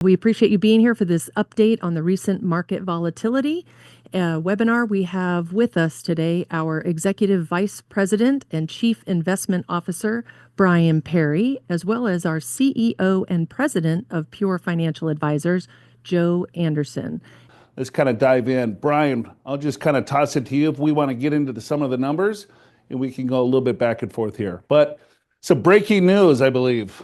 We appreciate you being here for this update on the recent market volatility webinar. We have with us today our Executive Vice President and Chief Investment Officer, Brian Perry, as well as our CEO and President of Pure Financial Advisors, Joe Anderson. Let's kind of dive in. Brian, I'll just kind of toss it to you if we want to get into some of the numbers, and we can go a little bit back and forth here. But some breaking news, I believe.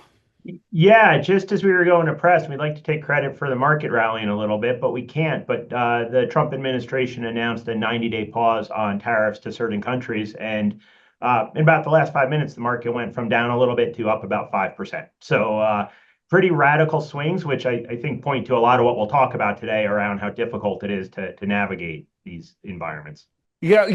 Yeah, just as we were going to press, we'd like to take credit for the market rallying a little bit, but we can't. But the Trump administration announced a 90-day pause on tariffs to certain countries. And in about the last 5 minutes, the market went from down a little bit to up about 5%. So pretty radical swings, which I think point to a lot of what we'll talk about today around how difficult it is to navigate these environments. Yeah,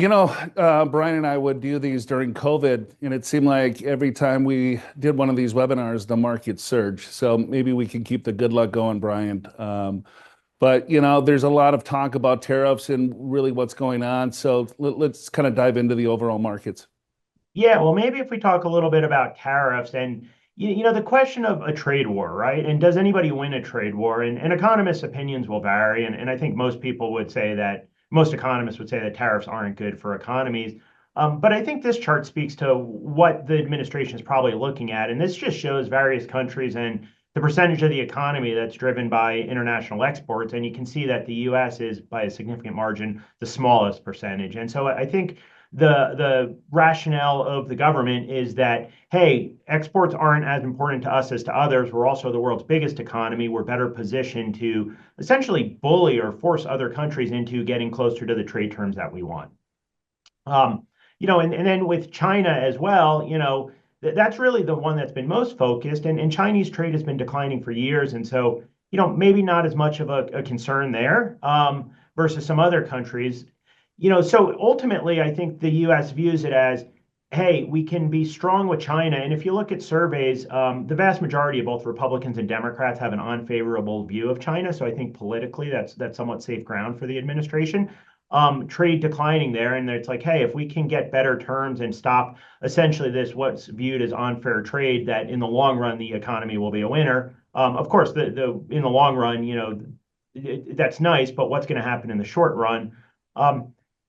Brian and I would do these during COVID, and it seemed like every time we did one of these webinars, the market surged. So maybe we can keep the good luck going, Brian. But, there's a lot of talk about tariffs and really what's going on. So let's kind of dive into the overall markets. Yeah, well, maybe if we talk a little bit about tariffs and, the question of a trade war, right? And does anybody win a trade war? And economists' opinions will vary. And I think most economists would say that tariffs aren't good for economies. But I think this chart speaks to what the administration is probably looking at. And this just shows various countries and the percentage of the economy that's driven by international exports. And you can see that the US is, by a significant margin, the smallest percentage. And so I think the rationale of the government is that, hey, exports aren't as important to us as to others. We're also the world's biggest economy. We're better positioned to essentially bully or force other countries into getting closer to the trade terms that we want. And then with China as well, that's really the one that's been most focused. And Chinese trade has been declining for years. And so, maybe not as much of a concern there versus some other countries. So ultimately, I think the U.S. views it as, hey, we can be strong with China. And if you look at surveys, the vast majority of both Republicans and Democrats have an unfavorable view of China. So I think politically, that's somewhat safe ground for the administration. Trade declining there, and it's like, hey, if we can get better terms and stop essentially this what's viewed as unfair trade, that in the long run the economy will be a winner. Of course, in the long run, that's nice, but what's going to happen in the short run?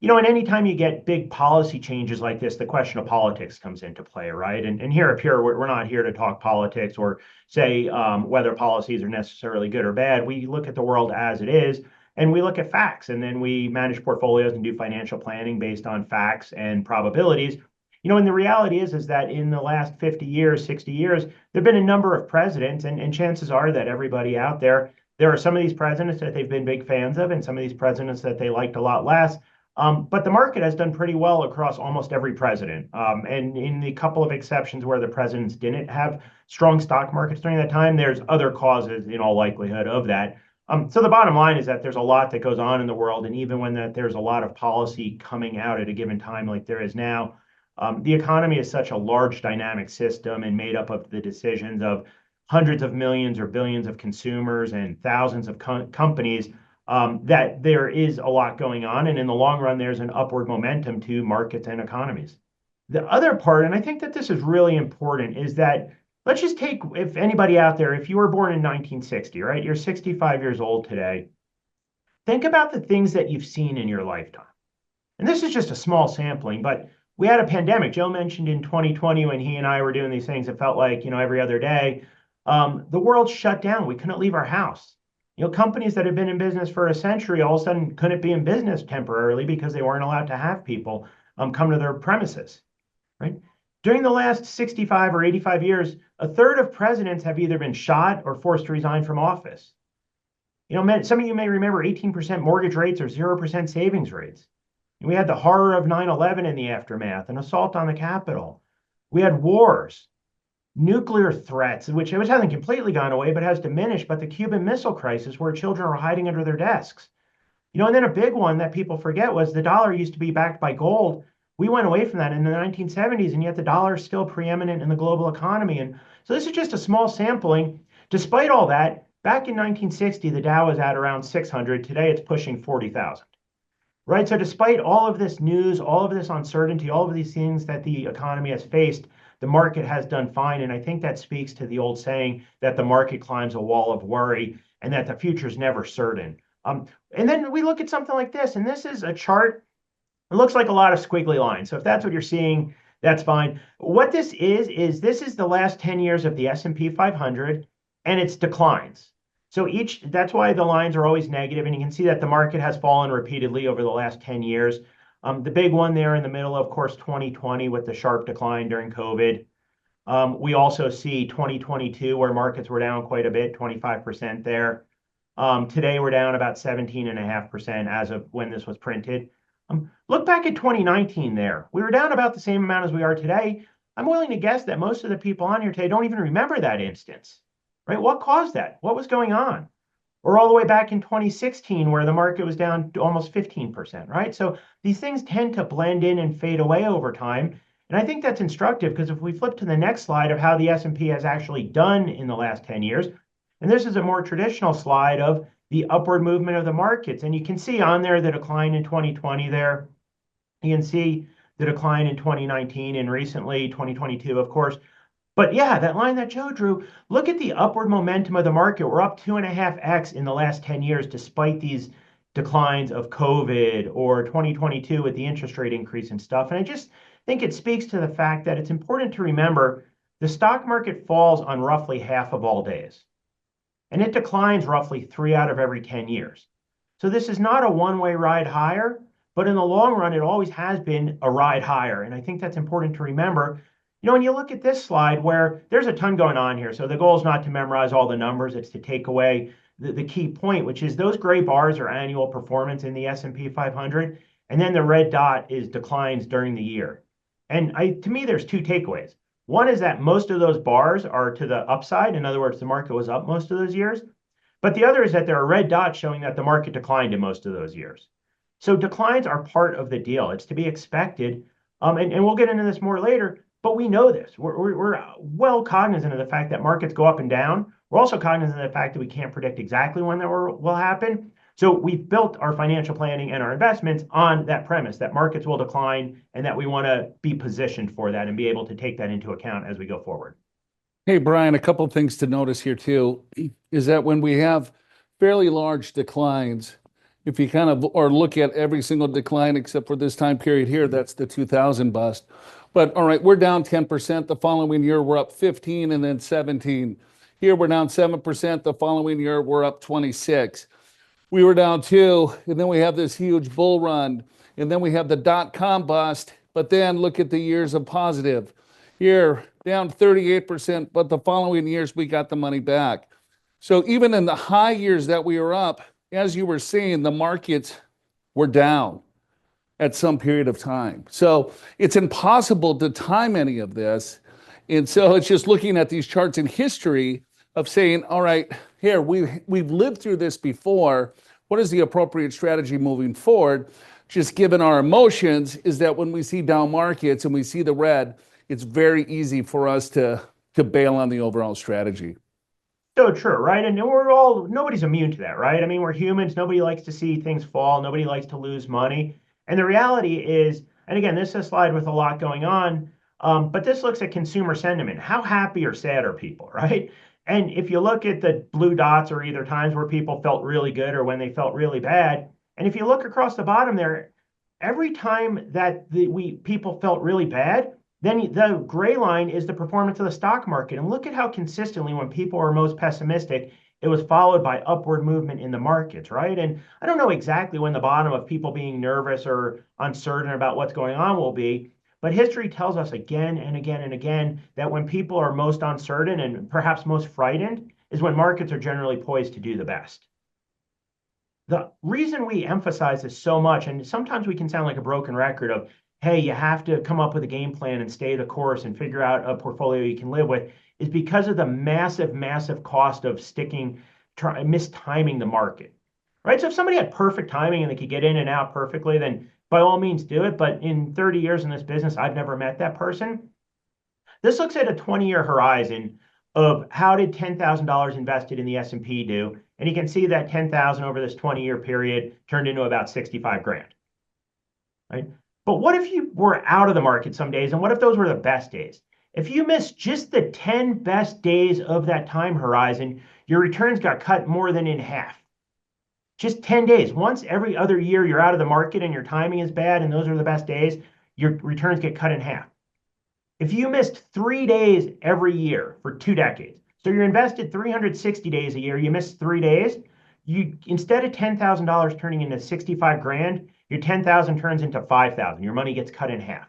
And anytime you get big policy changes like this, the question of politics comes into play, right? And here at Pure, we're not here to talk politics or say whether policies are necessarily good or bad. We look at the world as it is, and we look at facts, and then we manage portfolios and do financial planning based on facts and probabilities. And the reality is that in the last 50 years, 60 years, there have been a number of presidents, and chances are that everybody out there are some of these presidents that they've been big fans of, and some of these presidents that they liked a lot less. But the market has done pretty well across almost every president. And in the couple of exceptions where the presidents didn't have strong stock markets during that time, there's other causes in all likelihood of that. So the bottom line is that there's a lot that goes on in the world. And even when there's a lot of policy coming out at a given time like there is now, the economy is such a large dynamic system and made up of the decisions of hundreds of millions or billions of consumers and thousands of companies that there is a lot going on. And in the long run, there's an upward momentum to markets and economies. The other part, and I think that this is really important, is that let's just take, if anybody out there, if you were born in 1960, right, you're 65 years old today, think about the things that you've seen in your lifetime. And this is just a small sampling, but we had a pandemic. Joe mentioned in 2020 when he and I were doing these things, it felt like, every other day, the world shut down. We couldn't leave our house. Companies that had been in business for a century all of a sudden couldn't be in business temporarily because they weren't allowed to have people come to their premises, right? During the last 65 or 85 years, a third of presidents have either been shot or forced to resign from office. Some of you may remember 18% mortgage rates or 0% savings rates. And we had the horror of 9/11 in the aftermath, an assault on the Capitol. We had wars. Nuclear threats, which hasn't completely gone away, but has diminished, but the Cuban Missile Crisis, where children are hiding under their desks. And then a big one that people forget was the dollar used to be backed by gold. We went away from that in the 1970s, and yet the dollar is still preeminent in the global economy. And so this is just a small sampling. Despite all that, back in 1960, the Dow was at around 600. Today, it's pushing 40,000. Right? So despite all of this news, all of this uncertainty, all of these things that the economy has faced, the market has done fine. And I think that speaks to the old saying that the market climbs a wall of worry. and that the future is never certain. And then we look at something like this, and this is a chart. It looks like a lot of squiggly lines. So if that's what you're seeing, that's fine. What this is this is the last 10 years of the S&P 500 and its declines. So that's why the lines are always negative, and you can see that the market has fallen repeatedly over the last 10 years. The big one there in the middle, of course, 2020 with the sharp decline during COVID. We also see 2022 where markets were down quite a bit, 25% there. Today we're down about 17.5% as of when this was printed. Look back at 2019 there. We were down about the same amount as we are today. I'm willing to guess that most of the people on here today don't even remember that instance, right? What caused that? What was going on? Or all the way back in 2016 where the market was down to almost 15%, right? So these things tend to blend in and fade away over time. And I think that's instructive because if we flip to the next slide of how the S&P has actually done in the last 10 years, and this is a more traditional slide of the upward movement of the markets. And you can see on there the decline in 2020 there. You can see the decline in 2019 and recently 2022, of course. But yeah, that line that Joe drew, look at the upward momentum of the market. We're up 2.5x in the last 10 years, despite these declines of COVID or 2022 with the interest rate increase and stuff. And I just think it speaks to the fact that it's important to remember the stock market falls on roughly half of all days. And it declines roughly 3 out of every 10 years. So this is not a one-way ride higher, but in the long run, it always has been a ride higher. And I think that's important to remember. You know, when you look at this slide where there's a ton going on here. So the goal is not to memorize all the numbers. It's to take away the key point, which is those gray bars are annual performance in the S&P 500. And then the red dot is declines during the year. And to me, there's two takeaways. One is that most of those bars are to the upside. In other words, the market was up most of those years. But the other is that there are red dots showing that the market declined in most of those years. So declines are part of the deal. It's to be expected. And we'll get into this more later, but we know this. We're well cognizant of the fact that markets go up and down. We're also cognizant of the fact that we can't predict exactly when that will happen. So we've built our financial planning and our investments on that premise that markets will decline and that we want to be positioned for that and be able to take that into account as we go forward. Hey, Brian, a couple of things to notice here too is that when we have fairly large declines, if you kind of or look at every single decline except for this time period here, that's the 2000 bust. But all right, we're down 10%. The following year, we're up 15 and then 17. Here, we're down 7%. The following year, we're up 26. We were down 2, and then we have this huge bull run, and then we have the dot-com bust, but then look at the years of positive. Here, down 38%, but the following years, we got the money back. So even in the high years that we were up, as you were seeing, the markets were down at some period of time. So it's impossible to time any of this. And so it's just looking at these charts in history of saying, all right, here, we've lived through this before. What is the appropriate strategy moving forward? Just given our emotions, is that when we see down markets and we see the red, it's very easy for us to bail on the overall strategy. So true, right? And nobody's immune to that, right? I mean, we're humans. Nobody likes to see things fall. Nobody likes to lose money. And the reality is, and again, this is a slide with a lot going on, but this looks at consumer sentiment. How happy or sad are people, right? And if you look at the blue dots are either times where people felt really good or when they felt really bad. And if you look across the bottom there, every time that people felt really bad, then the gray line is the performance of the stock market. And look at how consistently when people are most pessimistic, it was followed by upward movement in the markets, right? And I don't know exactly when the bottom of people being nervous or uncertain about what's going on will be, but history tells us again and again and again that when people are most uncertain and perhaps most frightened is when markets are generally poised to do the best. The reason we emphasize this so much, and sometimes we can sound like a broken record of, hey, you have to come up with a game plan and stay the course and figure out a portfolio you can live with, is because of the massive, massive cost of mistiming the market, right? So if somebody had perfect timing and they could get in and out perfectly, then by all means do it. But in 30 years in this business, I've never met that person. This looks at a 20-year horizon of how did $10,000 invested in the S&P do? And you can see that 10,000 over this 20-year period turned into about 65 grand, right? But what if you were out of the market some days, and what if those were the best days? If you missed just the 10 best days of that time horizon, your returns got cut more than in half. Just 10 days. Once every other year you're out of the market and your timing is bad and those are the best days, your returns get cut in half. If you missed 3 days every year for 2 decades, so you're invested 360 days a year, you missed 3 days, you instead of $10,000 turning into 65 grand, your 10,000 turns into 5,000. Your money gets cut in half,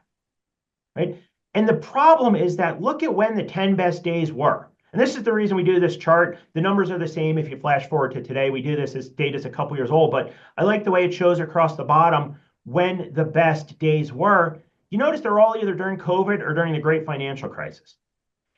right? And the problem is that look at when the 10 best days were. And this is the reason we do this chart. The numbers are the same if you flash forward to today. We do this data is a couple years old, but I like the way it shows across the bottom when the best days were. You notice they're all either during COVID or during the great financial crisis.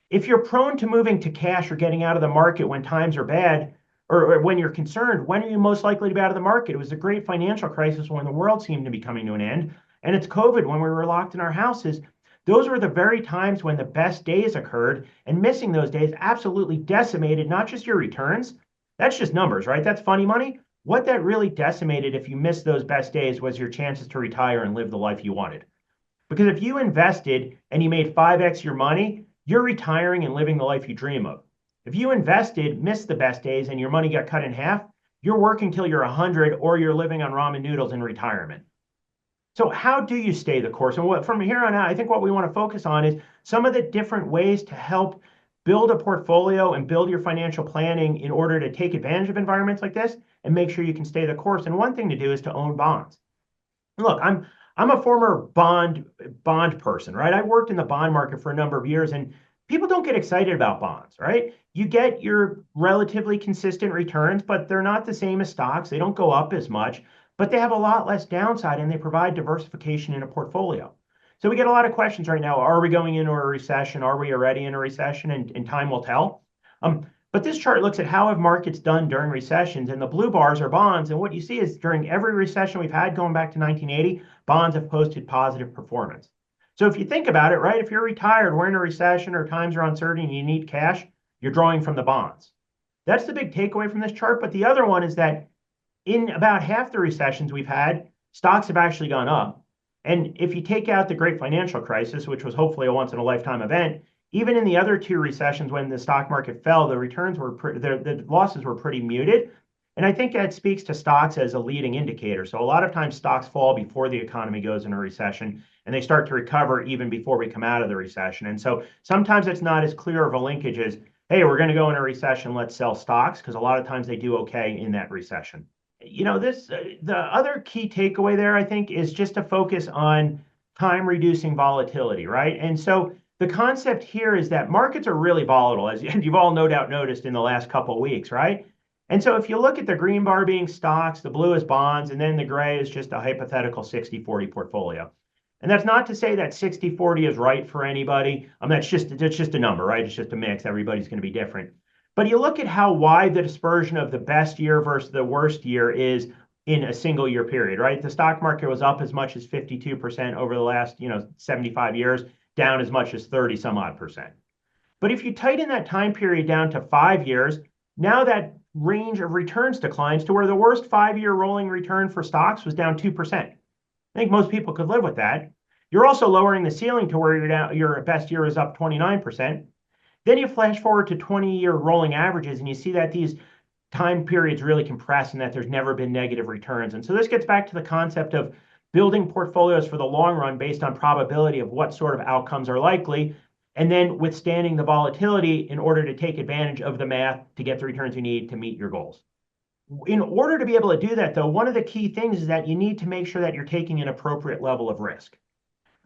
If you're prone to moving to cash or getting out of the market when times are bad, or when you're concerned, when are you most likely to be out of the market? It was the great financial crisis when the world seemed to be coming to an end, and it's COVID when we were locked in our houses. Those were the very times when the best days occurred, and missing those days absolutely decimated not just your returns. That's just numbers, right? That's funny money. What that really decimated if you missed those best days was your chances to retire and live the life you wanted. Because if you invested and you made 5x your money, you're retiring and living the life you dream of. If you invested, missed the best days, and your money got cut in half, you're working till you're 100 or you're living on ramen noodles in retirement. So how do you stay the course? And from here on out, I think what we want to focus on is some of the different ways to help build a portfolio and build your financial planning in order to take advantage of environments like this and make sure you can stay the course. And one thing to do is to own bonds. Look, I'm a former bond person, right? I worked in the bond market for a number of years, and people don't get excited about bonds, right? You get your relatively consistent returns, but they're not the same as stocks. They don't go up as much, but they have a lot less downside and they provide diversification in a portfolio. So we get a lot of questions right now. Are we going into a recession? Are we already in a recession? And time will tell. But this chart looks at how have markets done during recessions, and the blue bars are bonds. And what you see is during every recession we've had going back to 1980, bonds have posted positive performance. So if you think about it, right, if you're retired, we're in a recession or times are uncertain and you need cash, you're drawing from the bonds. That's the big takeaway from this chart. But the other one is that in about half the recessions we've had, stocks have actually gone up. And if you take out the great financial crisis, which was hopefully a once in a lifetime event, even in the other two recessions when the stock market fell, the returns were the losses were pretty muted. And I think that speaks to stocks as a leading indicator. So a lot of times stocks fall before the economy goes into a recession, and they start to recover even before we come out of the recession. And so sometimes it's not as clear of a linkage as, hey, we're going to go in a recession, let's sell stocks, because a lot of times they do okay in that recession. The other key takeaway there, I think, is just to focus on time reducing volatility, right? And so the concept here is that markets are really volatile, as you've all no doubt noticed in the last couple of weeks, right? And so if you look at the green bar being stocks, the blue is bonds, and then the gray is just a hypothetical 60-40 portfolio. And that's not to say that 60-40 is right for anybody. That's just a number, right? It's just a mix. Everybody's going to be different. But you look at how wide the dispersion of the best year versus the worst year is in a single year period, right? The stock market was up as much as 52% over the last, 75 years, down as much as 30 some odd percent. But if you tighten that time period down to 5 years, now that range of returns declines to where the worst 5-year rolling return for stocks was down 2%. I think most people could live with that. You're also lowering the ceiling to where your best year is up 29%. Then you flash forward to 20-year rolling averages, and you see that these time periods really compress and that there's never been negative returns. And so this gets back to the concept of building portfolios for the long run based on probability of what sort of outcomes are likely, and then withstanding the volatility in order to take advantage of the math to get the returns you need to meet your goals. In order to be able to do that, though, one of the key things is that you need to make sure that you're taking an appropriate level of risk.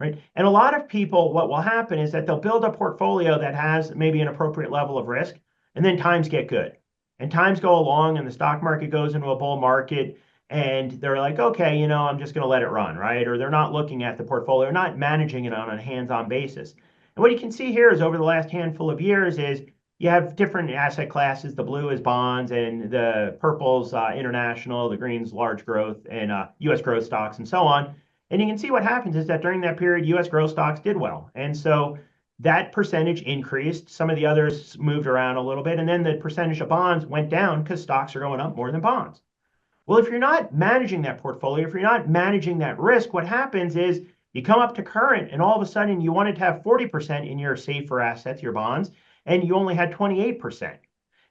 Right? And a lot of people, what will happen is that they'll build a portfolio that has maybe an appropriate level of risk, and then times get good. And times go along, and the stock market goes into a bull market, and they're like, okay, I'm just going to let it run, right? Or they're not looking at the portfolio, not managing it on a hands-on basis. And what you can see here is over the last handful of years is you have different asset classes. The blue is bonds, and the purple's international, the green's large growth, and U.S. growth stocks, and so on. And you can see what happens is that during that period, U.S. growth stocks did well. And so that percentage increased. Some of the others moved around a little bit. And then the percentage of bonds went down because stocks are going up more than bonds. Well, if you're not managing that portfolio, if you're not managing that risk, what happens is you come up to current and all of a sudden you wanted to have 40% in your safer assets, your bonds, and you only had 28%.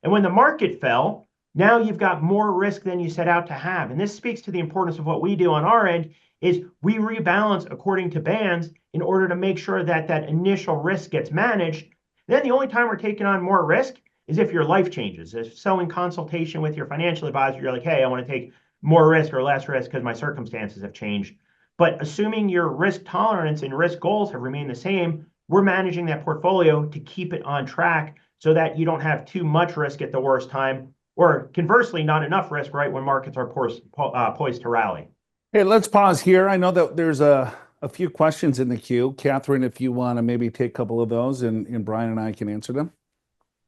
And when the market fell, now you've got more risk than you set out to have. And this speaks to the importance of what we do on our end is we rebalance according to bands in order to make sure that that initial risk gets managed. Then the only time we're taking on more risk is if your life changes. If so, in consultation with your financial advisor, you're like, hey, I want to take more risk or less risk because my circumstances have changed. But assuming your risk tolerance and risk goals have remained the same, we're managing that portfolio to keep it on track so that you don't have too much risk at the worst time, or conversely, not enough risk right when markets are poised to rally. Hey, let's pause here. I know that there's a few questions in the queue. Catherine, if you want to maybe take a couple of those and Brian and I can answer them.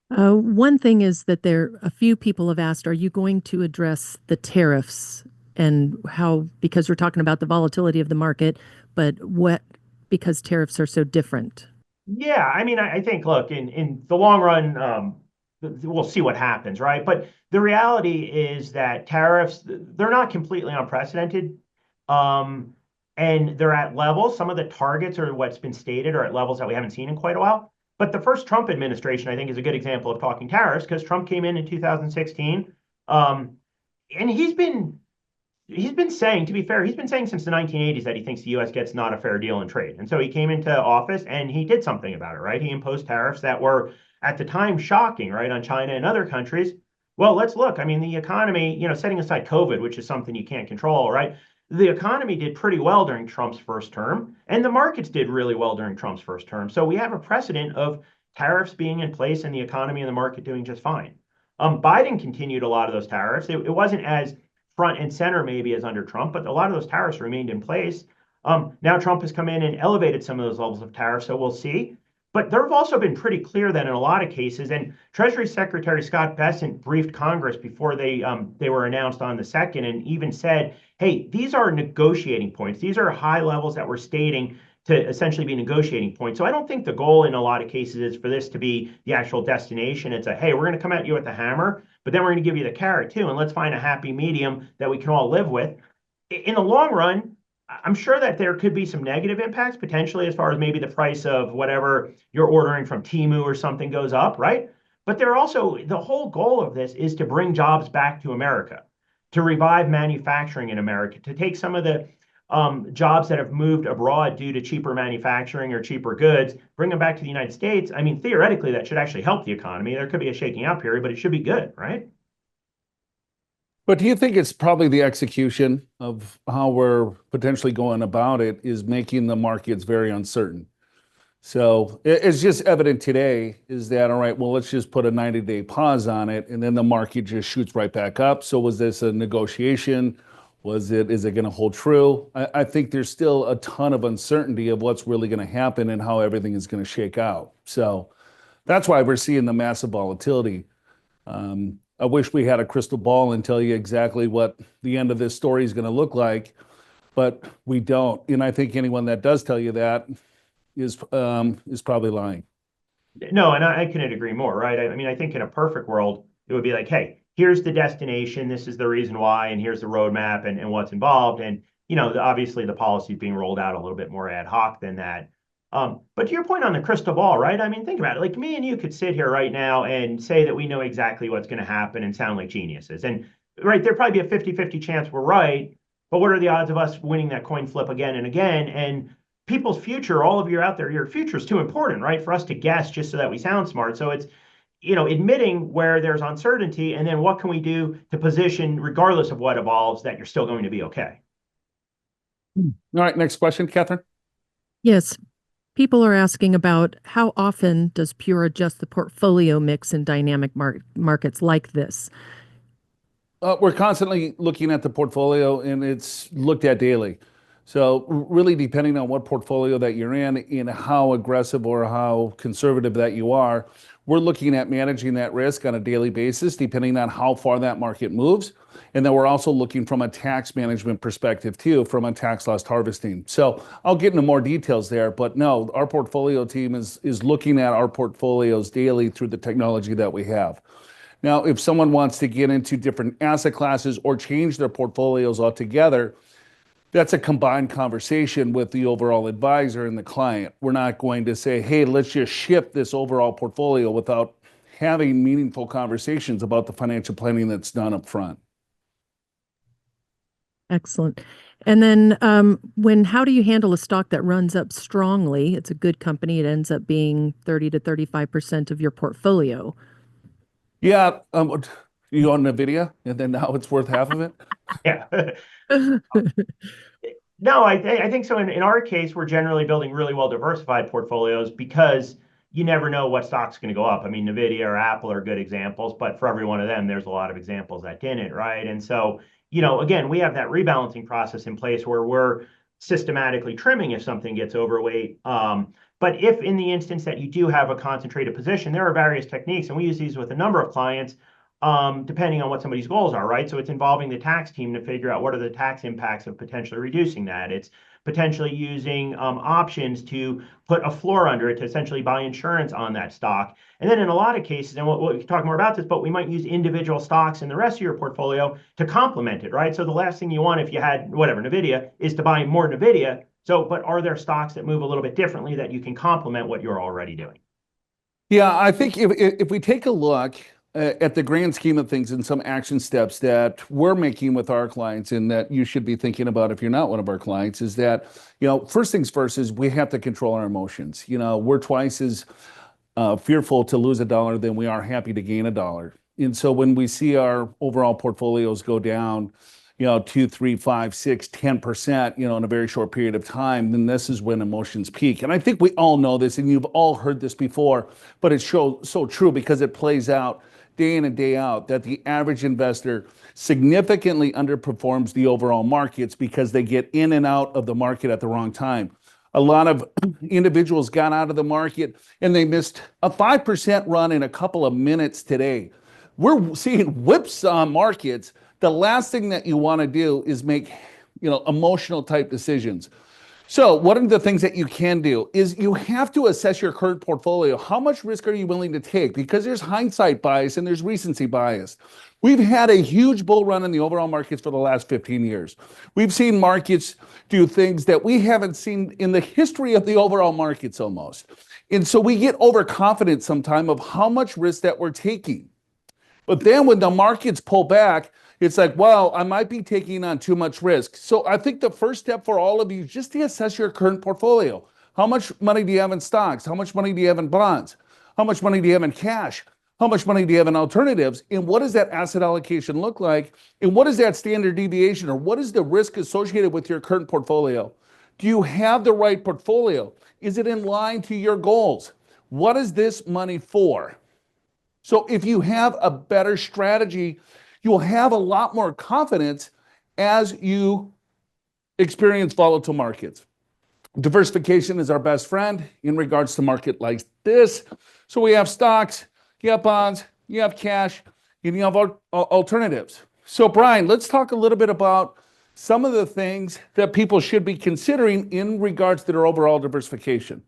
One thing is that a few people have asked, are you going to address the tariffs and how, because we're talking about the volatility of the market, but because tariffs are so different? Yeah, I mean, I think, look, in the long run, we'll see what happens, right? But the reality is that tariffs, they're not completely unprecedented. Um, and they're at levels, some of the targets or what's been stated are at levels that we haven't seen in quite a while. But the first Trump administration, I think, is a good example of talking tariffs because Trump came in 2016. And he's been saying, to be fair, he's been saying since the 1980s that he thinks the US gets not a fair deal in trade. And so he came into office and he did something about it, right? He imposed tariffs that were at the time shocking, right, on China and other countries. Well, let's look. I mean, the economy, setting aside COVID, which is something you can't control, right? The economy did pretty well during Trump's first term, and the markets did really well during Trump's first term. So we have a precedent of tariffs being in place and the economy and the market doing just fine. Biden continued a lot of those tariffs. It wasn't as front and center maybe as under Trump, but a lot of those tariffs remained in place. Now Trump has come in and elevated some of those levels of tariffs, so we'll see. But there have also been pretty clear that in a lot of cases, and Treasury Secretary Scott Bessent briefed Congress before they were announced on the second, and even said, "Hey, these are negotiating points. These are high levels that we're stating to essentially be negotiating points." So I don't think the goal in a lot of cases is for this to be the actual destination. It's hey, we're going to come at you with the hammer, but then we're going to give you the carrot too, and let's find a happy medium that we can all live with. In the long run, I'm sure that there could be some negative impacts potentially as far as maybe the price of whatever you're ordering from Temu or something goes up, right? But there are also the whole goal of this is to bring jobs back to America, to revive manufacturing in America, to take some of the jobs that have moved abroad due to cheaper manufacturing or cheaper goods, bring them back to the United States. I mean, theoretically, that should actually help the economy. There could be a shaking out period, but it should be good, right? But do you think it's probably the execution of how we're potentially going about it is making the markets very uncertain? So it's just evident today is that, all right, well, let's just put a 90-day pause on it, and then the market just shoots right back up. So was this a negotiation? Is it going to hold true? I think there's still a ton of uncertainty of what's really going to happen and how everything is going to shake out. So that's why we're seeing the massive volatility. I wish we had a crystal ball and tell you exactly what the end of this story is going to look like, but we don't. And I think anyone that does tell you that is probably lying. No, and I couldn't agree more, right? I mean, I think in a perfect world, it would be like, hey, here's the destination, this is the reason why, and here's the roadmap and what's involved. And, obviously the policy is being rolled out a little bit more ad hoc than that. But to your point on the crystal ball, right? I mean, think about it. Like me and you could sit here right now and say that we know exactly what's going to happen and sound like geniuses. And right, there'd probably be a 50-50 chance we're right. But what are the odds of us winning that coin flip again and again? And people's future, all of you out there, your future is too important, right? For us to guess just so that we sound smart. So it's, admitting where there's uncertainty and then what can we do to position, regardless of what evolves, that you're still going to be okay. All right, next question, Catherine. Yes. People are asking about how often does Pure adjust the portfolio mix in dynamic markets like this? We're constantly looking at the portfolio and it's looked at daily. So really depending on what portfolio that you're in and how aggressive or how conservative that you are, we're looking at managing that risk on a daily basis, depending on how far that market moves. And then we're also looking from a tax management perspective too, from a tax loss harvesting. So I'll get into more details there, but no, our portfolio team is looking at our portfolios daily through the technology that we have. Now, if someone wants to get into different asset classes or change their portfolios altogether, that's a combined conversation with the overall advisor and the client. We're not going to say, hey, let's just shift this overall portfolio without having meaningful conversations about the financial planning that's done up front. Excellent. And then how do you handle a stock that runs up strongly? It's a good company. It ends up being 30 to 35% of your portfolio. Yeah, you own NVIDIA, and then now it's worth half of it. Yeah. No, I think so. In our case, we're generally building really well diversified portfolios because you never know what stock's going to go up. I mean, NVIDIA or Apple are good examples, but for every one of them, there's a lot of examples that didn't, right? And so, again, we have that rebalancing process in place where we're systematically trimming if something gets overweight. But if in the instance that you do have a concentrated position, there are various techniques, and we use these with a number of clients depending on what somebody's goals are, right? So it's involving the tax team to figure out what are the tax impacts of potentially reducing that. It's potentially using options to put a floor under it to essentially buy insurance on that stock. And then in a lot of cases, and we can talk more about this, but we might use individual stocks in the rest of your portfolio to complement it, right? So the last thing you want if you had whatever, NVIDIA, is to buy more NVIDIA. So, but are there stocks that move a little bit differently that you can complement what you're already doing? Yeah, I think if we take a look at the grand scheme of things and some action steps that we're making with our clients and that you should be thinking about if you're not one of our clients is that, first things first is we have to control our emotions. We're twice as fearful to lose a dollar than we are happy to gain a dollar. And so when we see our overall portfolios go down, 2, 3, 5, 6, 10%, in a very short period of time, then this is when emotions peak. And I think we all know this, and you've all heard this before, but it's so true because it plays out day in and day out that the average investor significantly underperforms the overall markets because they get in and out of the market at the wrong time. A lot of individuals got out of the market and they missed a 5% run in a couple of minutes today. We're seeing whipsaw markets. The last thing that you want to do is make, emotional type decisions. So one of the things that you can do is you have to assess your current portfolio. How much risk are you willing to take? Because there's hindsight bias and there's recency bias. We've had a huge bull run in the overall markets for the last 15 years. We've seen markets do things that we haven't seen in the history of the overall markets almost. And so we get overconfident sometimes of how much risk that we're taking. But then when the markets pull back, it's like, well, I might be taking on too much risk. So I think the first step for all of you is just to assess your current portfolio. How much money do you have in stocks? How much money do you have in bonds? How much money do you have in cash? How much money do you have in alternatives? And what does that asset allocation look like? And what is that standard deviation, or what is the risk associated with your current portfolio? Do you have the right portfolio? Is it in line to your goals? What is this money for? So if you have a better strategy, you will have a lot more confidence as you experience volatile markets. Diversification is our best friend in regards to market like this. So we have stocks, you have bonds, you have cash, and you have alternatives. So Brian, let's talk a little bit about some of the things that people should be considering in regards to their overall diversification.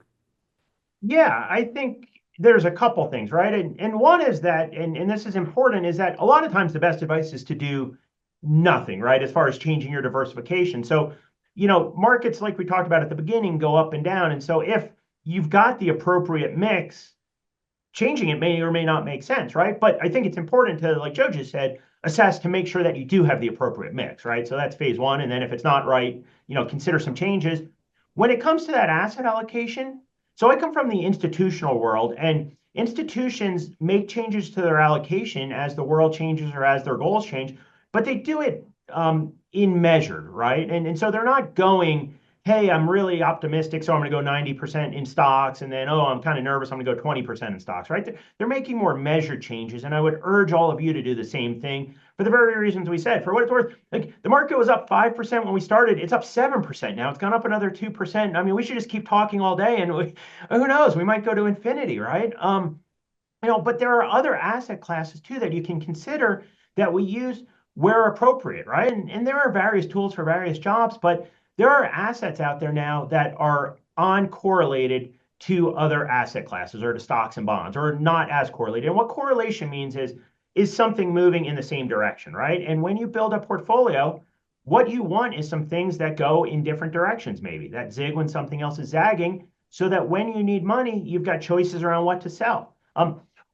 Yeah, I think there's a couple things, right? And one is that, and this is important, is that a lot of times the best advice is to do nothing, right? As far as changing your diversification. So, markets like we talked about at the beginning go up and down. And so if you've got the appropriate mix, changing it may or may not make sense, right? But I think it's important to, like Joe just said, assess to make sure that you do have the appropriate mix, right? So that's phase one. And then if it's not right, consider some changes. When it comes to that asset allocation, so I come from the institutional world, and institutions make changes to their allocation as the world changes or as their goals change, but they do it in measured, right? And so they're not going, hey, I'm really optimistic, so I'm going to go 90% in stocks, and then, oh, I'm kind of nervous, I'm going to go 20% in stocks, right? They're making more measured changes, and I would urge all of you to do the same thing for the very reasons we said. For what it's worth, like the market was up 5% when we started, it's up 7% now. It's gone up another 2%. I mean, we should just keep talking all day, and who knows, we might go to infinity, right? But there are other asset classes too that you can consider that we use where appropriate, right? And there are various tools for various jobs, but there are assets out there now that are uncorrelated to other asset classes or to stocks and bonds, or not as correlated. And what correlation means is something moving in the same direction, right? And when you build a portfolio, what you want is some things that go in different directions, maybe that zig when something else is zagging, so that when you need money, you've got choices around what to sell.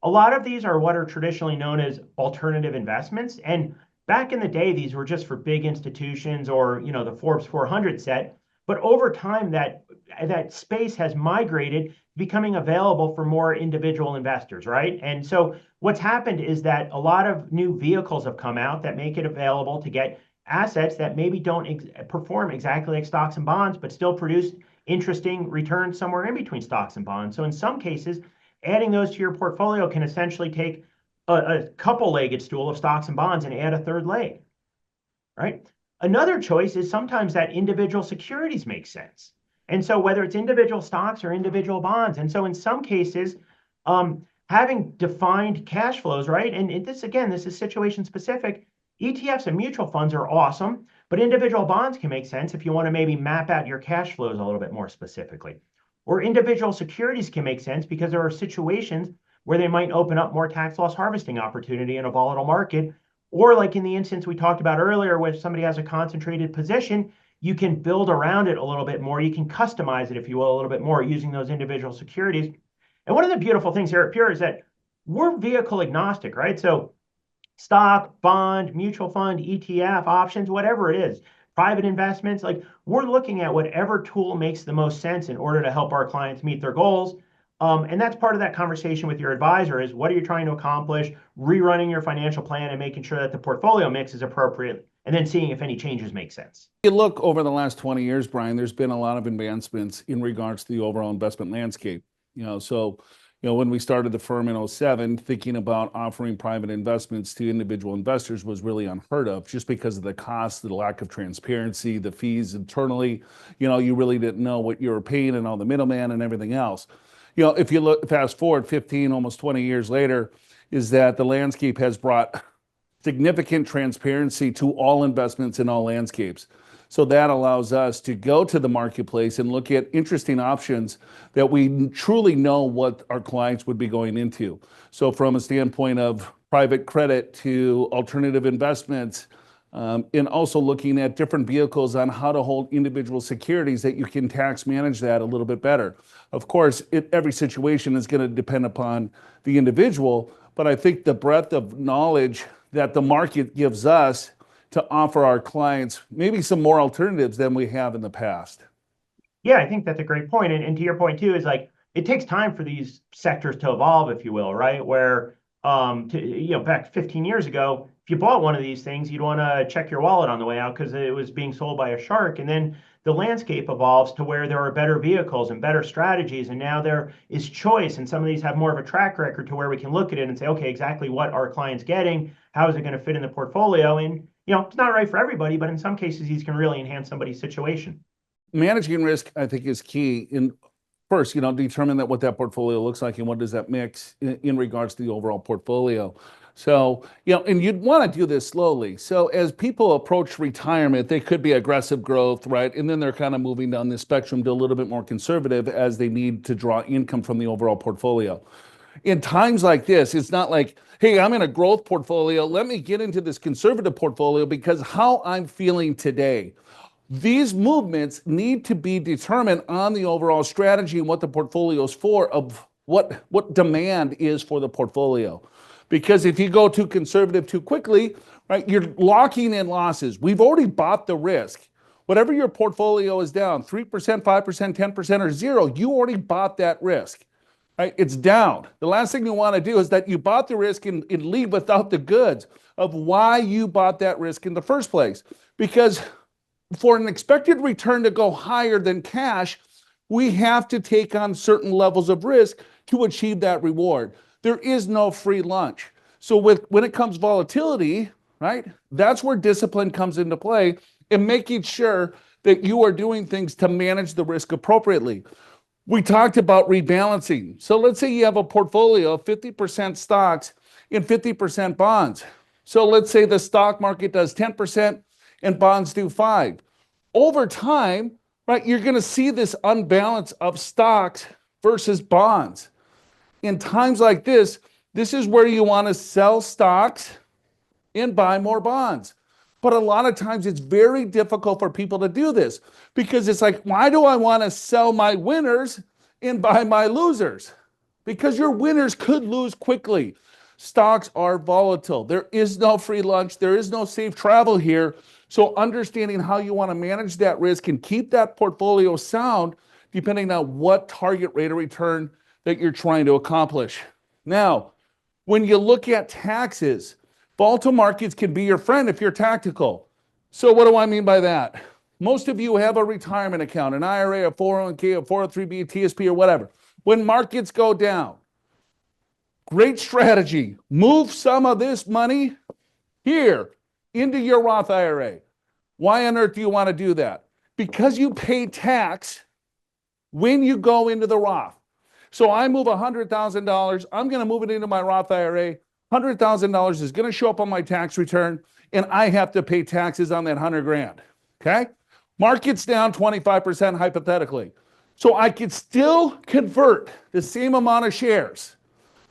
a lot of these are what are traditionally known as alternative investments. And back in the day, these were just for big institutions or, the Forbes 400 set. But over time, that space has migrated, becoming available for more individual investors, right? And so what's happened is that a lot of new vehicles have come out that make it available to get assets that maybe don't perform exactly like stocks and bonds, but still produce interesting returns somewhere in between stocks and bonds. So in some cases, adding those to your portfolio can essentially take a couple-legged stool of stocks and bonds and add a third leg, right? Another choice is sometimes that individual securities make sense. And so whether it's individual stocks or individual bonds. And so in some cases, having defined cash flows, right? And this, again, this is situation specific. ETFs and mutual funds are awesome, but individual bonds can make sense if you want to maybe map out your cash flows a little bit more specifically. Or individual securities can make sense because there are situations where they might open up more tax loss harvesting opportunity in a volatile market. Or like in the instance we talked about earlier, where somebody has a concentrated position, you can build around it a little bit more. You can customize it, if you will, a little bit more using those individual securities. And one of the beautiful things here at Pure is that we're vehicle agnostic, right? So stock, bond, mutual fund, ETF, options, whatever it is, private investments, like we're looking at whatever tool makes the most sense in order to help our clients meet their goals. And that's part of that conversation with your advisor is what are you trying to accomplish, rerunning your financial plan and making sure that the portfolio mix is appropriate, and then seeing if any changes make sense. You look over the last 20 years, Brian, there's been a lot of advancements in regards to the overall investment landscape. When we started the firm in '07, thinking about offering private investments to individual investors was really unheard of just because of the cost, the lack of transparency, the fees internally. You really didn't know what you were paying and all the middleman and everything else. If you look fast forward 15, almost 20 years later, is that the landscape has brought significant transparency to all investments in all landscapes. So that allows us to go to the marketplace and look at interesting options that we truly know what our clients would be going into. So from a standpoint of private credit to alternative investments, and also looking at different vehicles on how to hold individual securities that you can tax manage that a little bit better. Of course, every situation is going to depend upon the individual, but I think the breadth of knowledge that the market gives us to offer our clients maybe some more alternatives than we have in the past. Yeah, I think that's a great point. And to your point too, is like it takes time for these sectors to evolve, if you will, right? Where back 15 years ago, if you bought one of these things, you'd want to check your wallet on the way out because it was being sold by a shark. And then the landscape evolves to where there are better vehicles and better strategies. And now there is choice. And some of these have more of a track record to where we can look at it and say, okay, exactly what are clients getting? How is it going to fit in the portfolio? And, it's not right for everybody, but in some cases, these can really enhance somebody's situation. Managing risk, I think, is key. In first, determine what that portfolio looks like and what does that mix in regards to the overall portfolio. So, and you'd want to do this slowly. So as people approach retirement, they could be aggressive growth, right? And then they're kind of moving down the spectrum to a little bit more conservative as they need to draw income from the overall portfolio. In times like this, it's not like, hey, I'm in a growth portfolio. Let me get into this conservative portfolio because how I'm feeling today. These movements need to be determined on the overall strategy and what the portfolio is for, of what demand is for the portfolio. Because if you go too conservative too quickly, right, you're locking in losses. We've already bought the risk. Whatever your portfolio is down, 3%, 5%, 10%, or zero, you already bought that risk. Right? It's down. The last thing you want to do is that you bought the risk and leave without the goods of why you bought that risk in the first place. Because for an expected return to go higher than cash, we have to take on certain levels of risk to achieve that reward. There is no free lunch. So when it comes volatility, right, that's where discipline comes into play and making sure that you are doing things to manage the risk appropriately. We talked about rebalancing. So let's say you have a portfolio of 50% stocks and 50% bonds. So let's say the stock market does 10% and bonds do 5%. Over time, right, you're going to see this unbalance of stocks versus bonds. In times like this is where you want to sell stocks and buy more bonds. But a lot of times it's very difficult for people to do this because it's like, why do I want to sell my winners and buy my losers? because your winners could lose quickly. Stocks are volatile. There is no free lunch. There is no safe travel here. So understanding how you want to manage that risk and keep that portfolio sound, depending on what target rate of return that you're trying to accomplish. Now, when you look at taxes, volatile markets can be your friend if you're tactical. So what do I mean by that? Most of you have a retirement account, an IRA, a 401k, a 403b, a TSP, or whatever. When markets go down, great strategy. Move some of this money here into your Roth IRA. Why on earth do you want to do that? Because you pay tax when you go into the Roth. So I move $100,000. I'm going to move it into my Roth IRA. $100,000 is going to show up on my tax return, and I have to pay taxes on that 100 grand. Okay? Market's down 25% hypothetically. So I could still convert the same amount of shares,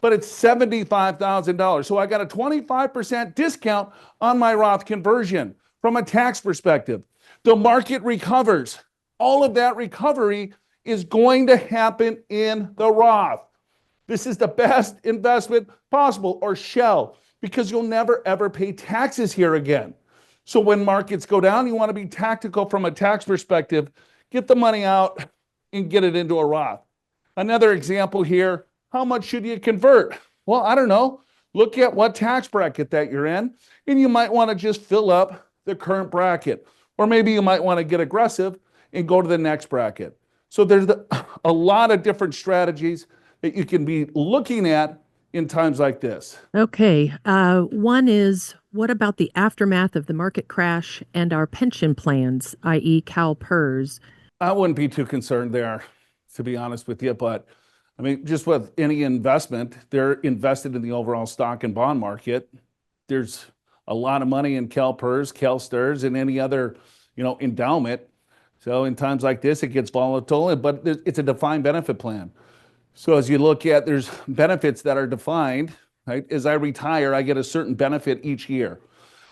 but it's $75,000. So I got a 25% discount on my Roth conversion from a tax perspective. The market recovers. All of that recovery is going to happen in the Roth. This is the best investment possible, or shell, because you'll never ever pay taxes here again. So when markets go down, you want to be tactical from a tax perspective. Get the money out and get it into a Roth. Another example here, how much should you convert? Well, I don't know. Look at what tax bracket that you're in, and you might want to just fill up the current bracket. Or maybe you might want to get aggressive and go to the next bracket. So there's a lot of different strategies that you can be looking at in times like this. Okay. One is, what about the aftermath of the market crash and our pension plans, i.e. CalPERS? I wouldn't be too concerned there, to be honest with you. But I mean, just with any investment, they're invested in the overall stock and bond market. There's a lot of money in CalPERS, CalSTRS, and any other, endowment. So in times like this, it gets volatile, but it's a defined benefit plan. So as you look at, there's benefits that are defined, right? As I retire, I get a certain benefit each year.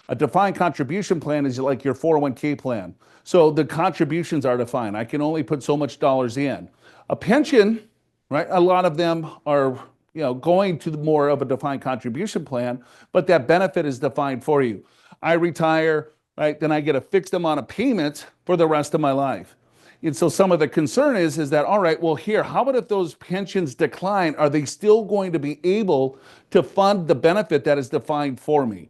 A defined contribution plan is like your 401k plan. So the contributions are defined. I can only put so much dollars in. A pension, right? A lot of them are, going to more of a defined contribution plan, but that benefit is defined for you. I retire, right? Then I get a fixed amount of payments for the rest of my life. And so some of the concern is that, all right, well, here, how about if those pensions decline? Are they still going to be able to fund the benefit that is defined for me?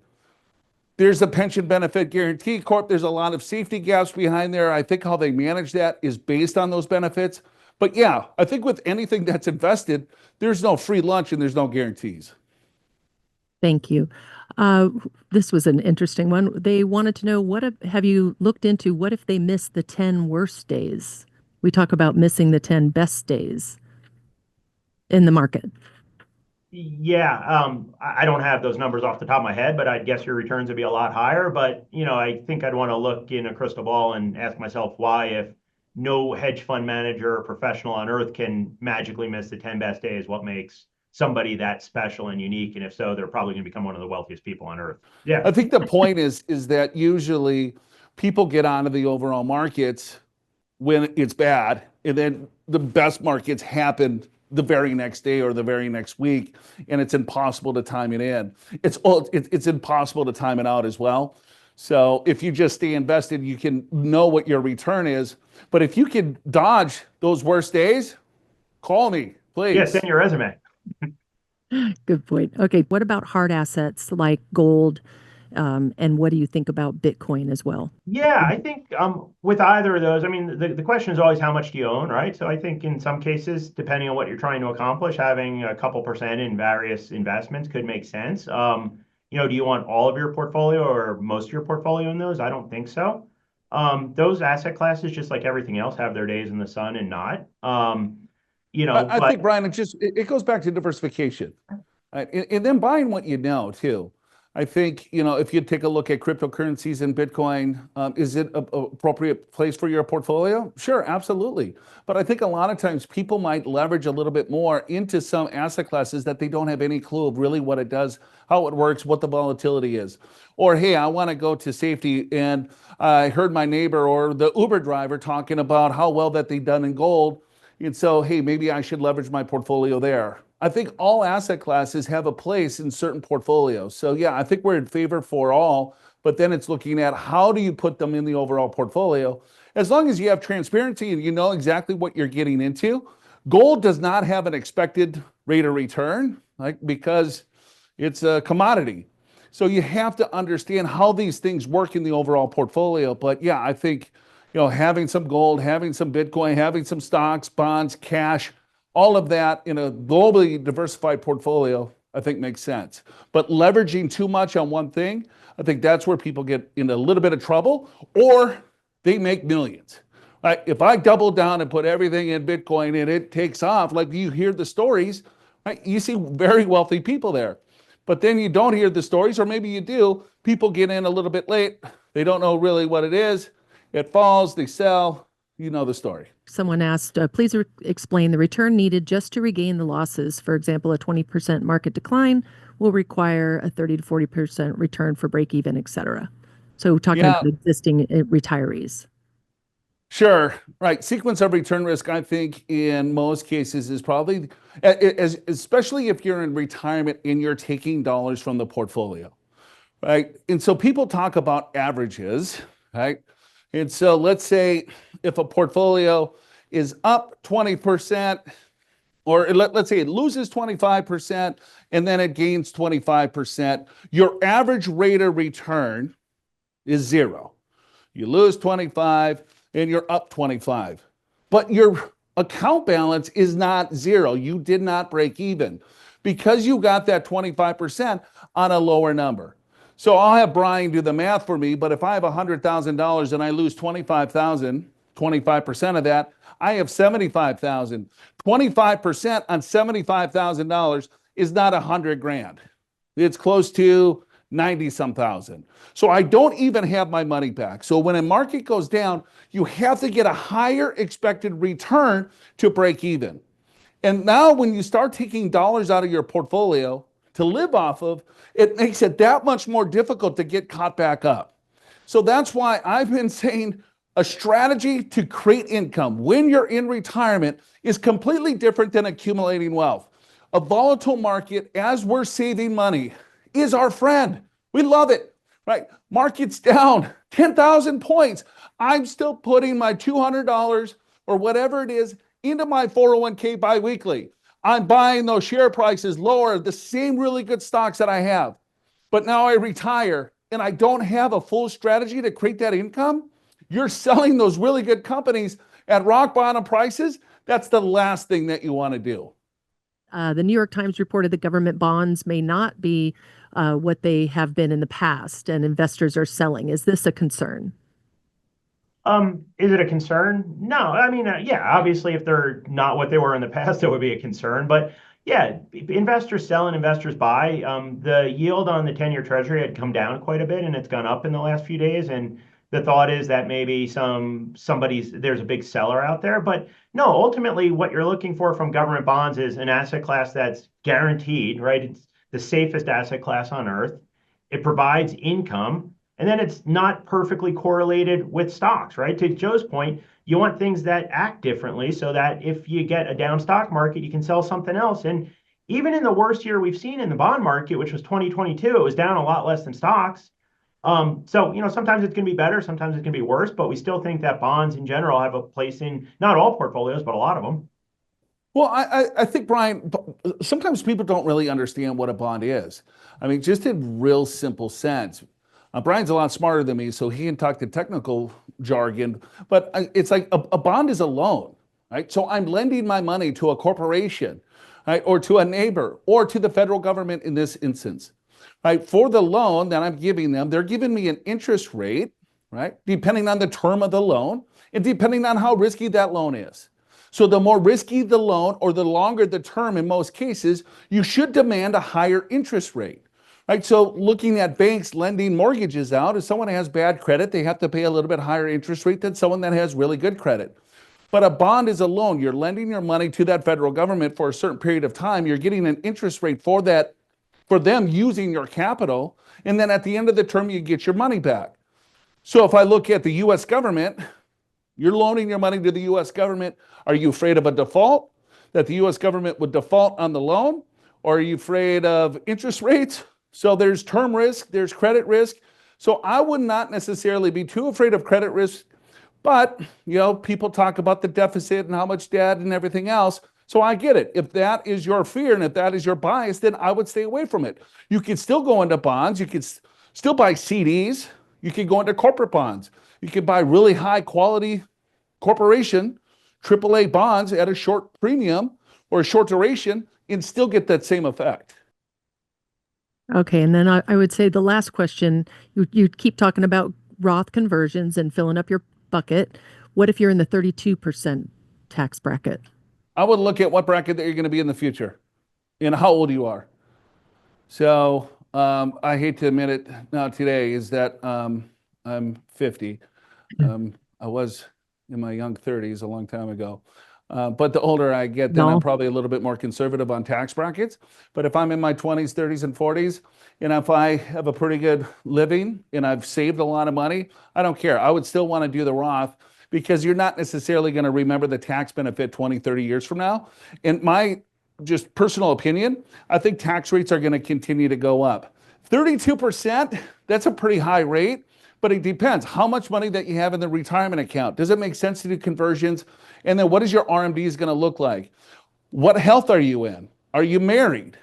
There's a pension benefit guarantee corp. There's a lot of safety gaps behind there. I think how they manage that is based on those benefits. But yeah, I think with anything that's invested, there's no free lunch and there's no guarantees. Thank you. This was an interesting one. They wanted to know, have you looked into what if they miss the 10 worst days? We talk about missing the 10 best days in the market. Yeah, I don't have those numbers off the top of my head, but I'd guess your returns would be a lot higher. But, I think I'd want to look in a crystal ball and ask myself why, if no hedge fund manager or professional on earth can magically miss the 10 best days, what makes somebody that special and unique? And if so, they're probably going to become one of the wealthiest people on earth. Yeah. I think the point is that usually people get onto the overall markets when it's bad, and then the best markets happen the very next day or the very next week, and it's impossible to time it in. It's impossible to time it out as well. So if you just stay invested, you can know what your return is. But if you can dodge those worst days, call me, please. Yeah, send your resume. Good point. Okay, what about hard assets like gold? And what do you think about Bitcoin as well? Yeah, I think with either of those, I mean, the question is always how much do you own, right? So I think in some cases, depending on what you're trying to accomplish, having a couple percent in various investments could make sense. Do you want all of your portfolio or most of your portfolio in those? I don't think so. Those asset classes, just like everything else, have their days in the sun and not. I think, Brian, it goes back to diversification, right? And then buying what you know too. I think, if you take a look at cryptocurrencies and Bitcoin, is it an appropriate place for your portfolio? Sure, absolutely. But I think a lot of times people might leverage a little bit more into some asset classes that they don't have any clue of really what it does, how it works, what the volatility is. Or, hey, I want to go to safety, and I heard my neighbor or the Uber driver talking about how well that they've done in gold. And so, hey, maybe I should leverage my portfolio there. I think all asset classes have a place in certain portfolios. So yeah, I think we're in favor for all, but then it's looking at how do you put them in the overall portfolio. As long as you have transparency and you know exactly what you're getting into, gold does not have an expected rate of return, like because it's a commodity. So you have to understand how these things work in the overall portfolio. But yeah, I think, having some gold, having some Bitcoin, having some stocks, bonds, cash, all of that in a globally diversified portfolio, I think makes sense. But leveraging too much on one thing, I think that's where people get in a little bit of trouble, or they make millions. Right? If I double down and put everything in Bitcoin and it takes off, like you hear the stories, right? You see very wealthy people there. But then you don't hear the stories, or maybe you do. People get in a little bit late. They don't know really what it is. It falls, they sell. You know the story. Someone asked, please explain the return needed just to regain the losses. For example, a 20% market decline will require a 30 to 40% return for break even, et cetera. So talking Yeah, about existing retirees. sure. Right. Sequence of return risk, I think, in most cases is probably, especially if you're in retirement and you're taking dollars from the portfolio. Right. And so people talk about averages. Right. And so let's say if a portfolio is up 20%, or let's say it loses 25% and then it gains 25%, your average rate of return is zero. You lose 25 and you're up 25. But your account balance is not zero. You did not break even because you got that 25% on a lower number. So I'll have Brian do the math for me, but if I have $100,000 and I lose 25,000, 25% of that, I have 75,000. 25% on $75,000 is not 100 grand. It's close to 90 some thousand. So I don't even have my money back. So when a market goes down, you have to get a higher expected return to break even. And now when you start taking dollars out of your portfolio to live off of, it makes it that much more difficult to get caught back up. So that's why I've been saying a strategy to create income when you're in retirement is completely different than accumulating wealth. A volatile market, as we're saving money, is our friend. We love it, right? Market's down 10,000 points. I'm still putting my $200 or whatever it is into my 401k biweekly. I'm buying those share prices lower, the same really good stocks that I have. But now I retire and I don't have a full strategy to create that income. You're selling those really good companies at rock bottom prices. That's the last thing that you want to do. The New York Times reported that government bonds may not be what they have been in the past, and investors are selling. Is this a concern? Is it a concern? No. I mean, yeah, obviously, if they're not what they were in the past, it would be a concern. But yeah, investors sell and investors buy. The yield on the 10-year Treasury had come down quite a bit, and it's gone up in the last few days. And the thought is that maybe there's a big seller out there. But no, ultimately, what you're looking for from government bonds is an asset class that's guaranteed, right? It's the safest asset class on earth. It provides income. And then it's not perfectly correlated with stocks, right? To Joe's point, you want things that act differently so that if you get a down stock market, you can sell something else. And even in the worst year we've seen in the bond market, which was 2022, it was down a lot less than stocks. So, sometimes it's going to be better, sometimes it's going to be worse, but we still think that bonds in general have a place in not all portfolios, but a lot of them. Well, I think, Brian, sometimes people don't really understand what a bond is. I mean, just in real simple sense. Brian's a lot smarter than me, so he can talk the technical jargon, but it's like a bond is a loan, right? So I'm lending my money to a corporation, right? Or to a neighbor, or to the federal government in this instance, right? For the loan that I'm giving them, they're giving me an interest rate, right? Depending on the term of the loan and depending on how risky that loan is. So the more risky the loan or the longer the term in most cases, you should demand a higher interest rate. Right, so looking at banks lending mortgages out, if someone has bad credit, they have to pay a little bit higher interest rate than someone that has really good credit. But a bond is a loan. You're lending your money to that federal government for a certain period of time. You're getting an interest rate for that, for them using your capital. And then at the end of the term, you get your money back. So if I look at the US government, you're loaning your money to the US government. Are you afraid of a default? that the U.S. government would default on the loan? Or are you afraid of interest rates? So there's term risk, there's credit risk. So I would not necessarily be too afraid of credit risk, but people talk about the deficit and how much debt and everything else. So I get it. If that is your fear and if that is your bias, then I would stay away from it. You could still go into bonds. You could still buy CDs. You could go into corporate bonds. You could buy really high quality corporation AAA bonds at a short premium or a short duration and still get that same effect. Okay, and then I would say the last question, you keep talking about Roth conversions and filling up your bucket. What if you're in the 32% tax bracket? I would look at what bracket that you're going to be in the future and how old you are. So I hate to admit it now today is that I'm 50. I was in my young 30s a long time ago. But the older I get, then I'm probably a little bit more conservative on tax brackets. But if I'm in my 20s, 30s, and 40s, and if I have a pretty good living and I've saved a lot of money, I don't care. I would still want to do the Roth because you're not necessarily going to remember the tax benefit 20, 30 years from now. In my just personal opinion, I think tax rates are going to continue to go up. 32%, that's a pretty high rate. But it depends how much money that you have in the retirement account. Does it make sense to do conversions? And then what is your RMDs going to look like? What health are you in? Are you married?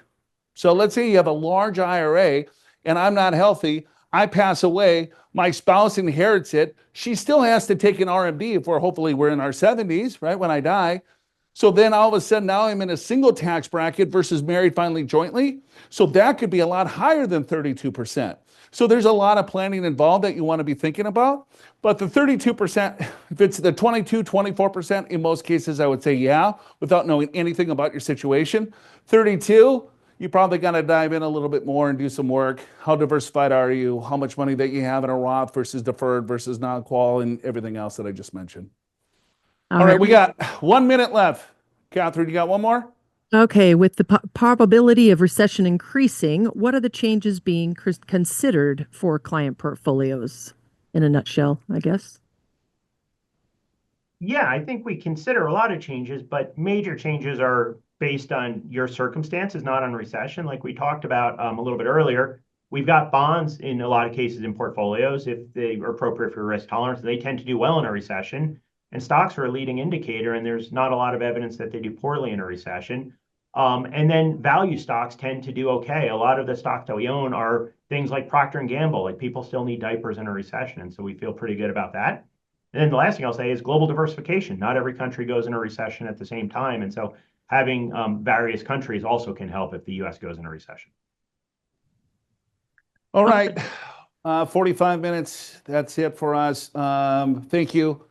So let's say you have a large IRA and I'm not healthy. I pass away. My spouse inherits it. She still has to take an RMD if hopefully we're in our 70s, right? When I die. So then all of a sudden now I'm in a single tax bracket versus married finally jointly. So that could be a lot higher than 32%. So there's a lot of planning involved that you want to be thinking about. But the 32%, if it's the 22, 24%, in most cases, I would say, yeah, without knowing anything about your situation. 32, you probably got to dive in a little bit more and do some work. How diversified are you? How much money that you have in a Roth versus deferred versus non-qual and everything else that I just mentioned. All right, we got 1 minute left. Catherine, you got one more? Okay, with the probability of recession increasing, what are the changes being considered for client portfolios? In a nutshell, I guess. Yeah, I think we consider a lot of changes, but major changes are based on your circumstances, not on recession. Like we talked about a little bit earlier, we've got bonds in a lot of cases in portfolios if they are appropriate for risk tolerance. They tend to do well in a recession, and stocks are a leading indicator, and there's not a lot of evidence that they do poorly in a recession. And then value stocks tend to do okay. A lot of the stocks that we own are things like Procter & Gamble. Like people still need diapers in a recession, and so we feel pretty good about that. And then the last thing I'll say is global diversification. Not every country goes in a recession at the same time, and so having various countries also can help if the U.S. goes in a recession. All right, 45 minutes. That's it for us. Thank you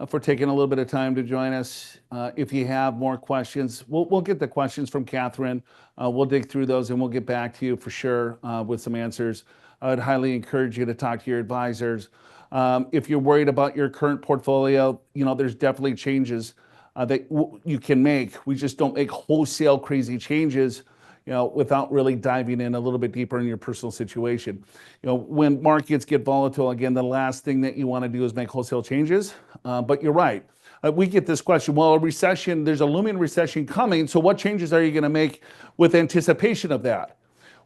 for taking a little bit of time to join us. If you have more questions, we'll get the questions from Catherine. We'll dig through those and we'll get back to you for sure with some answers. I would highly encourage you to talk to your advisors. If you're worried about your current portfolio, there's definitely changes that you can make. We just don't make wholesale crazy changes without really diving in a little bit deeper in your personal situation. When markets get volatile, again, the last thing that you want to do is make wholesale changes. But you're right. We get this question, well, a recession, there's a looming recession coming, so what changes are you going to make with anticipation of that?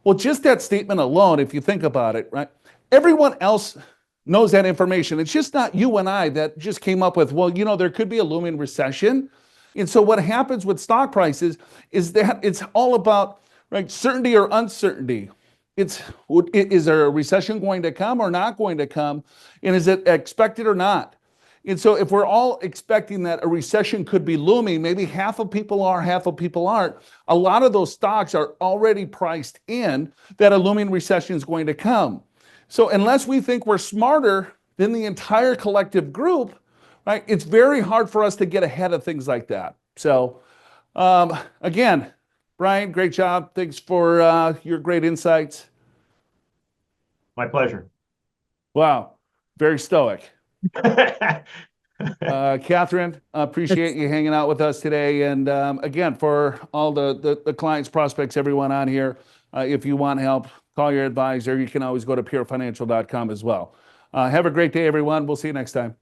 Well, just that statement alone, if you think about it, right? Everyone else knows that information. It's just not you and I that just came up with, well, there could be a looming recession. And so what happens with stock prices is that it's all about certainty or uncertainty. Is there a recession going to come or not going to come? And is it expected or not? And so if we're all expecting that a recession could be looming, maybe half of people are, half of people aren't. A lot of those stocks are already priced in that a looming recession is going to come. So unless we think we're smarter than the entire collective group, right, it's very hard for us to get ahead of things like that. So again, Brian, great job. Thanks for your great insights. My pleasure. Wow, very stoic. Catherine, appreciate you hanging out with us today. And again, for all the clients, prospects, everyone on here, if you want help, call your advisor. You can always go to purefinancial.com as well. Have a great day, everyone. We'll see you next time.